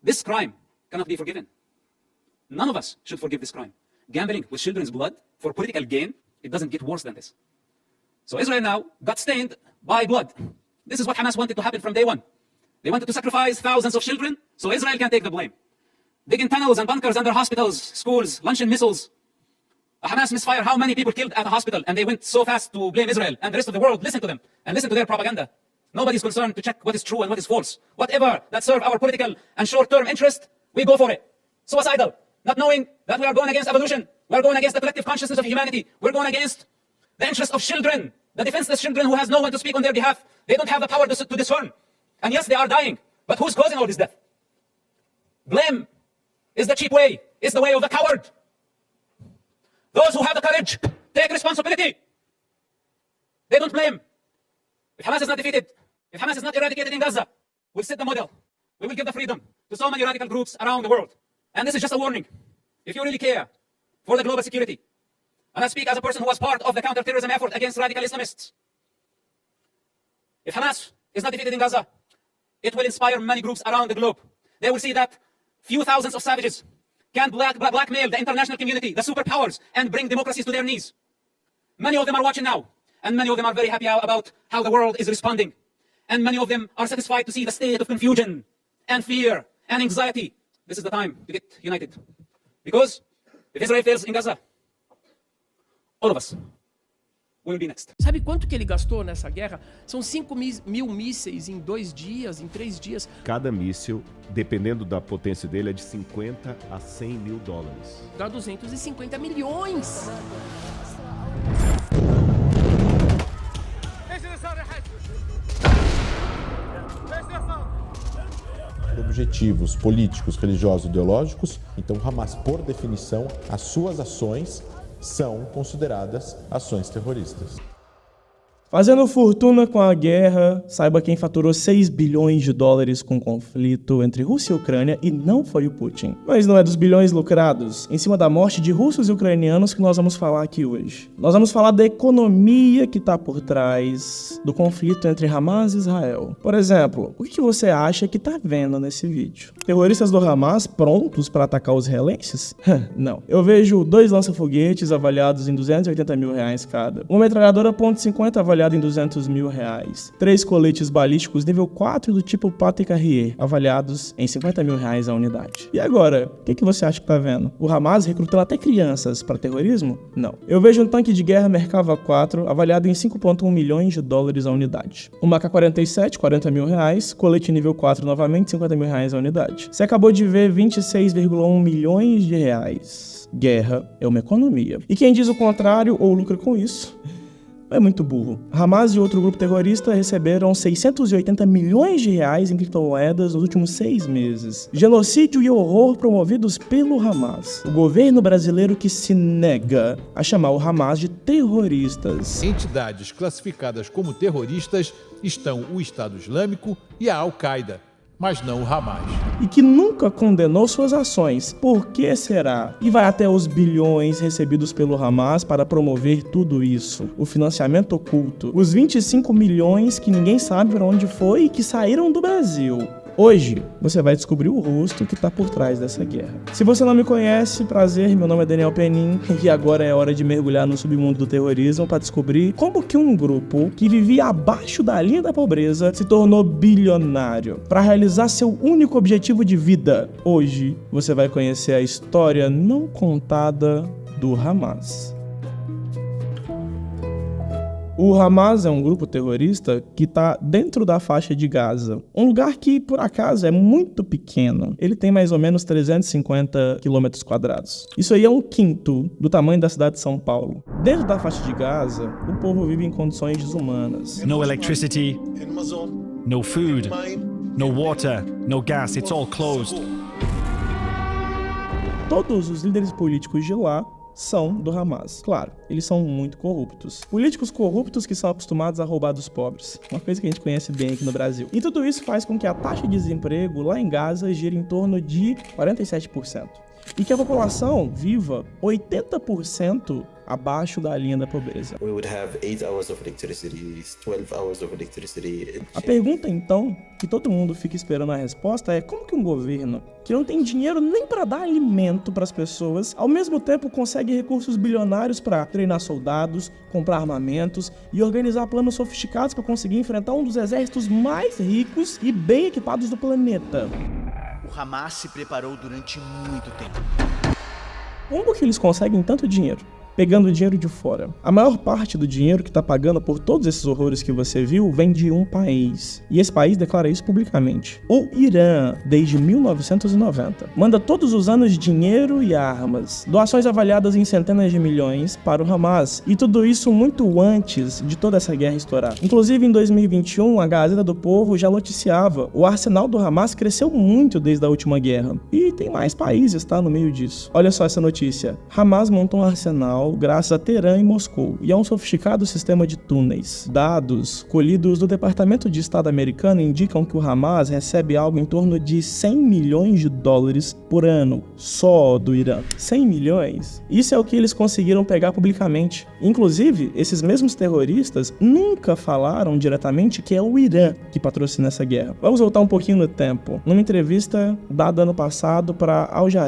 This crime cannot be forgiven. None of us should forgive this crime. Gambling with children's blood for political gain, it doesn't get worse than this. So Israel now got stained by blood. This is what Hamas wanted to happen from day one. They wanted to sacrifice thousands of children so Israel can take the blame. Digging tunnels and bunkers under hospitals, schools, launching missiles. A Hamas misfire, how many people killed at a hospital, and they went so fast to blame Israel, and the rest of the world listened to them and listened to their propaganda. Nobody's concerned to check what is true and what is false. Whatever that serve our political and short-term interest, we go for it. Suicidal, not knowing that we are going against evolution. We are going against the collective consciousness of humanity. We're going against the interest of children, the defenseless children who has no one to speak on their behalf. They don't have the power to discern. And yes, they are dying. But who's causing all this death? Blame is the cheap way. It's the way of the coward. Those who have the courage take responsibility. They don't blame. If Hamas is not defeated, if Hamas is not eradicated in Gaza, we'll set the model. We will give the freedom to so many radical groups around the world. And this is just a warning. If you really care for the global security, and I speak as a person who was part of the counterterrorism effort against radical Islamists, if Hamas is not defeated in Gaza, it will inspire many groups around the globe. They will see that few thousands of savages can blackmail the international community, the superpowers, and bring democracies to their knees. Many of them are watching now, and many of them are very happy about how the world is responding. And many of them are satisfied to see the state of confusion and fear and anxiety. This is the time to get united. Because if Israel fails in Gaza, all of us will be next. Sabe quanto que ele gastou nessa guerra? São 5.000 mísseis em 2 dias, em 3 dias. Cada míssil, dependendo da potência dele, é de 50 a 100 mil dólares. Dá 250 milhões. Objetivos políticos, religiosos, ideológicos, então Hamas, por definição, as suas ações são consideradas ações terroristas. Fazendo fortuna com a guerra, saiba quem faturou 6 bilhões de dólares com o conflito entre Rússia e Ucrânia e não foi o Putin. Mas não é dos bilhões lucrados em cima da morte de russos e ucranianos que nós vamos falar aqui hoje. Nós vamos falar da economia que está por trás do conflito entre Hamas e Israel. Por exemplo, o que você acha que está vendo nesse vídeo? Terroristas do Hamas prontos para atacar os israelenses? Não. Eu vejo 2 lança-foguetes avaliados em 280 mil reais cada, uma metralhadora .50 avaliada em 200 mil reais, 3 coletes balísticos nível 4 do tipo Patrick Carrier, avaliados em 50 mil reais a unidade. E agora, o que você acha que tá vendo? O Hamas recrutando até crianças para terrorismo? Não. Eu vejo um tanque de guerra Merkava 4 avaliado em 5,1 milhões de dólares a unidade. Uma AK-47, 40 mil reais, colete nível 4 novamente, 50 mil reais a unidade. Você acabou de ver 26,1 milhões de reais. Guerra é uma economia. E quem diz o contrário ou lucra com isso é muito burro. Hamas e outro grupo terrorista receberam 680 milhões de reais em criptomoedas nos últimos 6 meses. Genocídio e horror promovidos pelo Hamas. O governo brasileiro que se nega a chamar o Hamas de terroristas. Entidades classificadas como terroristas estão o Estado Islâmico e a Al-Qaeda, mas não o Hamas. E que nunca condenou suas ações. Por que será? E vai até os bilhões recebidos pelo Hamas para promover tudo isso. O financiamento oculto. Os 25 milhões que ninguém sabe para onde foi e que saíram do Brasil. Hoje, você vai descobrir o rosto que está por trás dessa guerra. Se você não me conhece, prazer, meu nome é Daniel Penin e agora é hora de mergulhar no submundo do terrorismo para descobrir como que um grupo que vivia abaixo da linha da pobreza se tornou bilionário para realizar seu único objetivo de vida. Hoje, você vai conhecer a história não contada do Hamas. O Hamas é um grupo terrorista que está dentro da faixa de Gaza, um lugar que, por acaso, é muito pequeno. Ele tem mais ou menos 350 km². Isso aí é 1/5 do tamanho da cidade de São Paulo. Dentro da faixa de Gaza, o povo vive em condições desumanas. No electricity, no food, no water, no gas, it's all closed. Todos os líderes políticos de lá são do Hamas. Claro, eles são muito corruptos. Políticos corruptos que são acostumados a roubar dos pobres. Uma coisa que a gente conhece bem aqui no Brasil. E tudo isso faz com que a taxa de desemprego lá em Gaza gire em torno de 47%. E que a população viva 80% abaixo da linha da pobreza. We would have 8 hours of electricity, 12 hours of electricity. A pergunta, então, que todo mundo fica esperando a resposta é como que um governo que não tem dinheiro nem para dar alimento para as pessoas, ao mesmo tempo consegue recursos bilionários para treinar soldados, comprar armamentos e organizar planos sofisticados para conseguir enfrentar um dos exércitos mais ricos e bem equipados do planeta. O Hamas se preparou durante muito tempo. Como que eles conseguem tanto dinheiro? Pegando dinheiro de fora. A maior parte do dinheiro que está pagando por todos esses horrores que você viu vem de um país. E esse país declara isso publicamente. O Irã, desde 1990, manda todos os anos dinheiro e armas, doações avaliadas em centenas de milhões para o Hamas. E tudo isso muito antes de toda essa guerra estourar. Inclusive, em 2021, a Gazeta do Povo já noticiava: o arsenal do Hamas cresceu muito desde a última guerra. E tem mais países, tá, no meio disso. Olha só essa notícia. Hamas montou um arsenal graças a Teherã e Moscou, e a um sofisticado sistema de túneis. Dados colhidos do Departamento de Estado americano indicam que o Hamas recebe algo em torno de 100 milhões de dólares por ano, só do Irã. 100 milhões? Isso é o que eles conseguiram pegar publicamente. Inclusive, esses mesmos terroristas nunca falaram diretamente que é o Irã que patrocina essa guerra. Vamos voltar um pouquinho no tempo. Numa entrevista dada ano passado para Al Jazeera.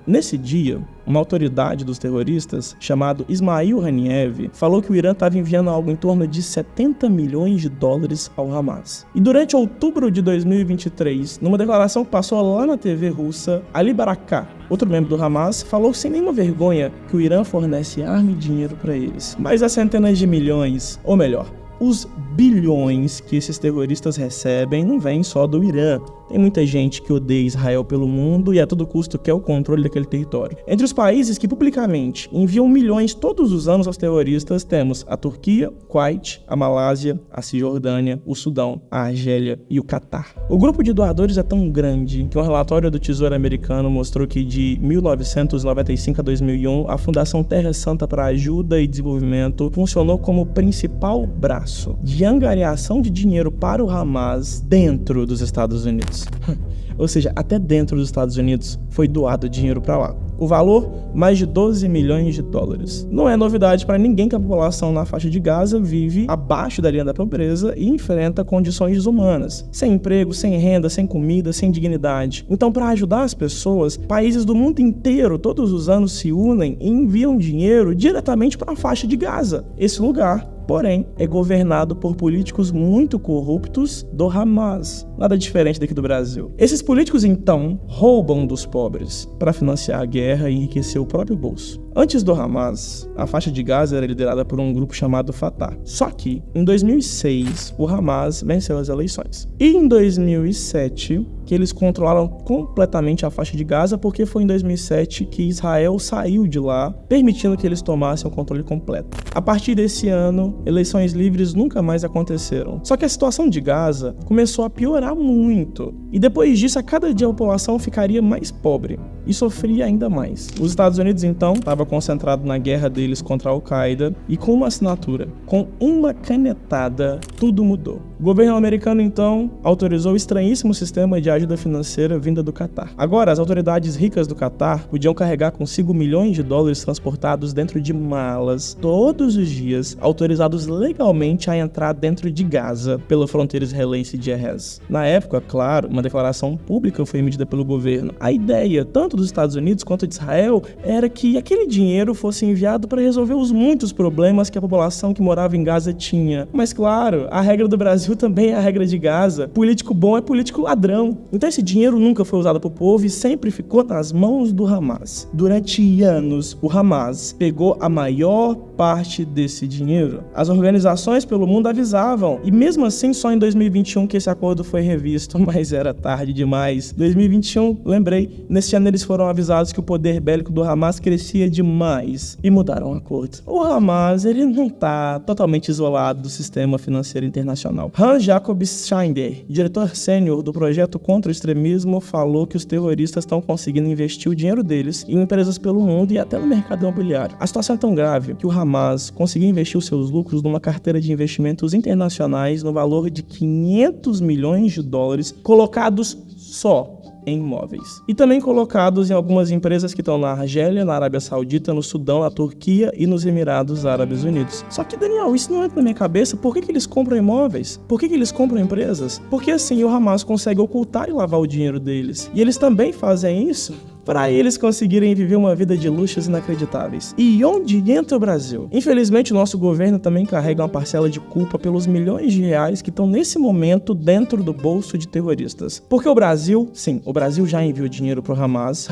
Nesse dia, uma autoridade dos terroristas, chamado Ismail Haniyeh, falou que o Irã estava enviando algo em torno de 70 milhões de dólares ao Hamas. E durante outubro de 2023, numa declaração que passou lá na TV russa, Ali Barakah, outro membro do Hamas, falou sem nenhuma vergonha que o Irã fornece arma e dinheiro para eles. Mas as centenas de milhões, ou melhor, os bilhões que esses terroristas recebem não vêm só do Irã. Tem muita gente que odeia Israel pelo mundo e a todo custo quer o controle daquele território. Entre os países que publicamente enviam milhões todos os anos aos terroristas, temos a Turquia, Kuwait, a Malásia, a Cisjordânia, o Sudão, a Argélia e o Catar. O grupo de doadores é tão grande que um relatório do Tesouro americano mostrou que de 1995 a 2001, a Fundação Terra Santa para Ajuda e Desenvolvimento funcionou como o principal braço de angariação de dinheiro para o Hamas dentro dos Estados Unidos. Ou seja, até dentro dos Estados Unidos foi doado dinheiro para lá. O valor, mais de 12 milhões de dólares. Não é novidade para ninguém que a população na faixa de Gaza vive abaixo da linha da pobreza e enfrenta condições desumanas. Sem emprego, sem renda, sem comida, sem dignidade. Então, para ajudar as pessoas, países do mundo inteiro todos os anos se unem e enviam dinheiro diretamente para a faixa de Gaza. Esse lugar, porém, é governado por políticos muito corruptos do Hamas. Nada diferente daqui do Brasil. Esses políticos, então, roubam dos pobres para financiar a guerra e enriquecer o próprio bolso. Antes do Hamas, a faixa de Gaza era liderada por um grupo chamado Fatah. Só que, em 2006, o Hamas venceu as eleições. E em 2007, que eles controlaram completamente a faixa de Gaza, porque foi em 2007 que Israel saiu de lá, permitindo que eles tomassem o controle completo. A partir desse ano, eleições livres nunca mais aconteceram. Só que a situação de Gaza começou a piorar muito. E depois disso, a cada dia a população ficaria mais pobre e sofria ainda mais. Os Estados Unidos, então, estava concentrado na guerra deles contra a Al-Qaeda e com uma assinatura, com uma canetada, tudo mudou. O governo americano, então, autorizou o estranhíssimo sistema de ajuda financeira vinda do Catar. Agora, as autoridades ricas do Catar podiam carregar consigo milhões de dólares transportados dentro de malas todos os dias, autorizados legalmente a entrar dentro de Gaza pela fronteira israelense de Erez. Na época, claro, uma declaração pública foi emitida pelo governo. A ideia, tanto dos Estados Unidos quanto de Israel, era que aquele dinheiro fosse enviado para resolver os muitos problemas que a população que morava em Gaza tinha. Mas claro, a regra do Brasil também é a regra de Gaza. Político bom é político ladrão. Então esse dinheiro nunca foi usado pro povo e sempre ficou nas mãos do Hamas. Durante anos, o Hamas pegou a maior parte desse dinheiro. As organizações pelo mundo avisavam, e mesmo assim só em 2021 que esse acordo foi revisto, mas era tarde demais. 2021, lembrei, nesse ano eles foram avisados que o poder bélico do Hamas crescia demais e mudaram o acordo. O Hamas, ele não tá totalmente isolado do sistema financeiro internacional. Hans Jakob Schneider, diretor sênior do projeto contra o extremismo, falou que os terroristas estão conseguindo investir o dinheiro deles em empresas pelo mundo e até no mercado imobiliário. A situação é tão grave que o Hamas conseguiu investir os seus lucros numa carteira de investimentos internacionais no valor de 500 milhões de dólares colocados só em imóveis. E também colocados em algumas empresas que estão na Argélia, na Arábia Saudita, no Sudão, na Turquia e nos Emirados Árabes Unidos. Só que, Daniel, isso não entra na minha cabeça. Por que eles compram imóveis? Por que eles compram empresas? Porque assim o Hamas consegue ocultar e lavar o dinheiro deles. E eles também fazem isso para eles conseguirem viver uma vida de luxos inacreditáveis. E onde entra o Brasil? Infelizmente, o nosso governo também carrega uma parcela de culpa pelos milhões de reais que estão nesse momento dentro do bolso de terroristas. Porque o Brasil, sim, o Brasil já enviou dinheiro pro Hamas,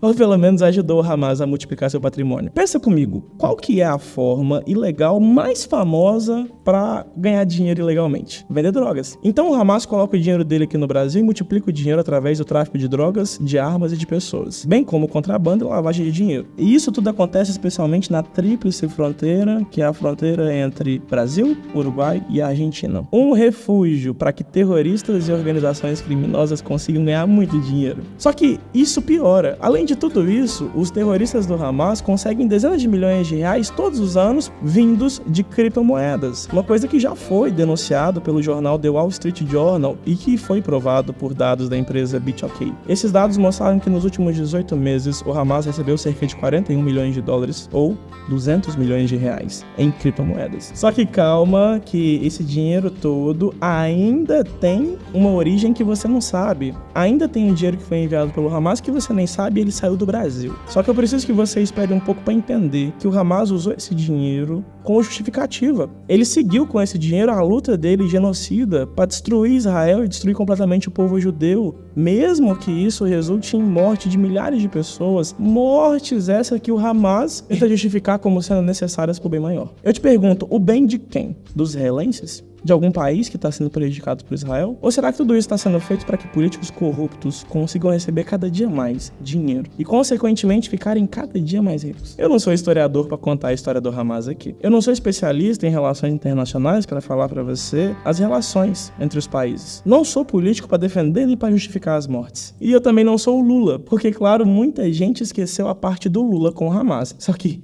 ou pelo menos ajudou o Hamas a multiplicar seu patrimônio. Pensa comigo, qual que é a forma ilegal mais famosa para ganhar dinheiro ilegalmente? Vender drogas. Então o Hamas coloca o dinheiro dele aqui no Brasil e multiplica o dinheiro através do tráfico de drogas, de armas e de pessoas, bem como contrabando e lavagem de dinheiro. E isso tudo acontece especialmente na tríplice fronteira, que é a fronteira entre Brasil, Uruguai e Argentina. Um refúgio para que terroristas e organizações criminosas consigam ganhar muito dinheiro. Só que isso piora. Além de tudo isso, os terroristas do Hamas conseguem dezenas de milhões de reais todos os anos vindos de criptomoedas. Uma coisa que já foi denunciado pelo jornal The Wall Street Journal e que foi provado por dados da empresa BitOK. Esses dados mostraram que nos últimos 18 meses, o Hamas recebeu cerca de 41 milhões de dólares ou 200 milhões de reais em criptomoedas. Só que calma, que esse dinheiro todo ainda tem uma origem que você não sabe. Ainda tem um dinheiro que foi enviado pelo Hamas que você nem sabe e ele saiu do Brasil. Só que eu preciso que você espere um pouco para entender que o Hamas usou esse dinheiro com justificativa. Ele seguiu com esse dinheiro a luta dele genocida para destruir Israel e destruir completamente o povo judeu, mesmo que isso resulte em morte de milhares de pessoas, mortes essas que o Hamas tenta justificar como sendo necessárias para o bem maior. Eu te pergunto, o bem de quem? Dos israelenses? De algum país que está sendo prejudicado por Israel? Ou será que tudo isso está sendo feito para que políticos corruptos consigam receber cada dia mais dinheiro e, consequentemente, ficarem cada dia mais ricos? Eu não sou historiador para contar a história do Hamas aqui. Eu não sou especialista em relações internacionais para falar para você as relações entre os países. Não sou político para defender nem para justificar as mortes. E eu também não sou o Lula, porque, claro, muita gente esqueceu a parte do Lula com o Hamas. Só que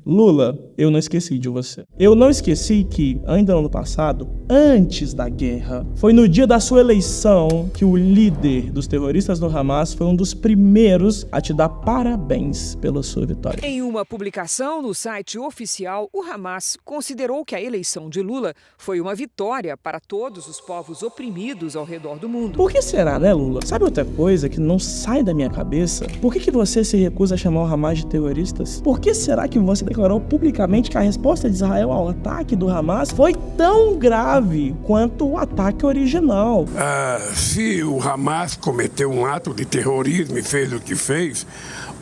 Lula, eu não esqueci de você. Eu não esqueci que, ainda no ano passado, antes da guerra, foi no dia da sua eleição que o líder dos terroristas do Hamas foi um dos primeiros a te dar parabéns pela sua vitória. Em uma publicação no site oficial, o Hamas considerou que a eleição de Lula foi uma vitória para todos os povos oprimidos ao redor do mundo. Por que será, né, Lula? Sabe outra coisa que não sai da minha cabeça? Por que você se recusa a chamar o Hamas de terroristas? Por que será que você declarou publicamente que a resposta de Israel ao ataque do Hamas foi tão grave quanto o ataque original? Se o Hamas cometeu um ato de terrorismo e fez o que fez,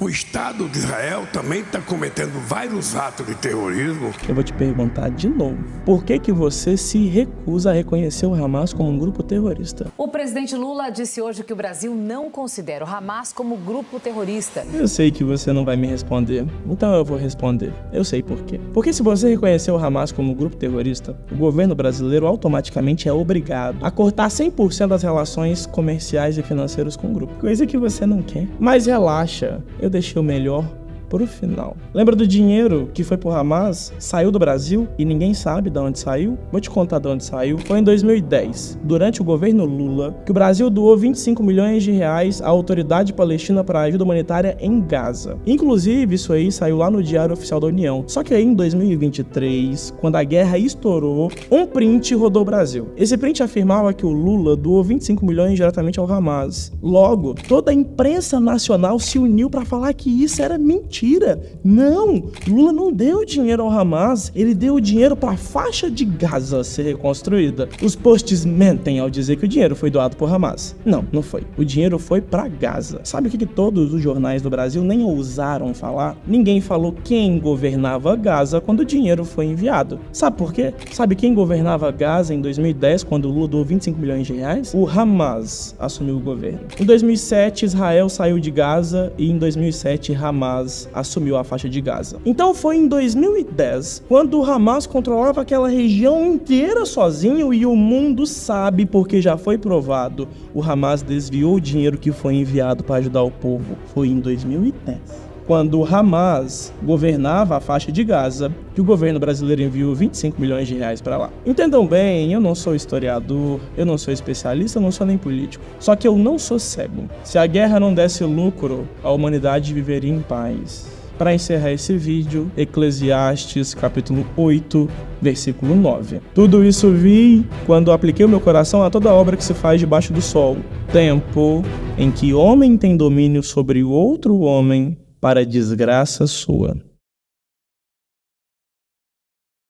o Estado de Israel também está cometendo vários atos de terrorismo. Eu vou te perguntar de novo. Por que você se recusa a reconhecer o Hamas como um grupo terrorista? O presidente Lula disse hoje que o Brasil não considera o Hamas como grupo terrorista. Eu sei que você não vai me responder, então eu vou responder. Eu sei por quê. Porque se você reconhecer o Hamas como grupo terrorista, o governo brasileiro automaticamente é obrigado a cortar 100% das relações comerciais e financeiras com o grupo. Coisa que você não quer. Mas relaxa, eu deixei o melhor pro final. Lembra do dinheiro que foi pro Hamas? Saiu do Brasil e ninguém sabe de onde saiu? Vou te contar de onde saiu. Foi em 2010, durante o governo Lula, que o Brasil doou 25 milhões de reais à autoridade palestina para ajuda humanitária em Gaza. Inclusive, isso aí saiu lá no Diário Oficial da União. Só que aí em 2023, quando a guerra estourou, um print rodou o Brasil. Esse print afirmava que o Lula doou 25 milhões diretamente ao Hamas. Logo, toda a imprensa nacional se uniu para falar que isso era mentira. Não, Lula não deu dinheiro ao Hamas, ele deu dinheiro para a faixa de Gaza ser reconstruída. Os posts mentem ao dizer que o dinheiro foi doado por Hamas. Não, não foi. O dinheiro foi para Gaza. Sabe o que todos os jornais do Brasil nem ousaram falar? Ninguém falou quem governava Gaza quando o dinheiro foi enviado. Sabe por quê? Sabe quem governava Gaza em 2010 quando o Lula doou 25 milhões de reais? O Hamas assumiu o governo. Em 2007, Israel saiu de Gaza e em 2007, Hamas assumiu a faixa de Gaza. Então foi em 2010, quando o Hamas controlava aquela região inteira sozinho e o mundo sabe porque já foi provado. O Hamas desviou o dinheiro que foi enviado para ajudar o povo. Foi em 2010. quando o Hamas governava a faixa de Gaza, que o governo brasileiro enviou 25 milhões de reais para lá. Entendam bem, eu não sou historiador, eu não sou especialista, eu não sou nem político. Só que eu não sou cego. Se a guerra não desse lucro, a humanidade viveria em paz. Para encerrar esse vídeo, Eclesiastes capítulo 8, versículo 9. Tudo isso vi quando apliquei o meu coração a toda obra que se faz debaixo do sol. Tempo em que homem tem domínio sobre outro homem para desgraça sua.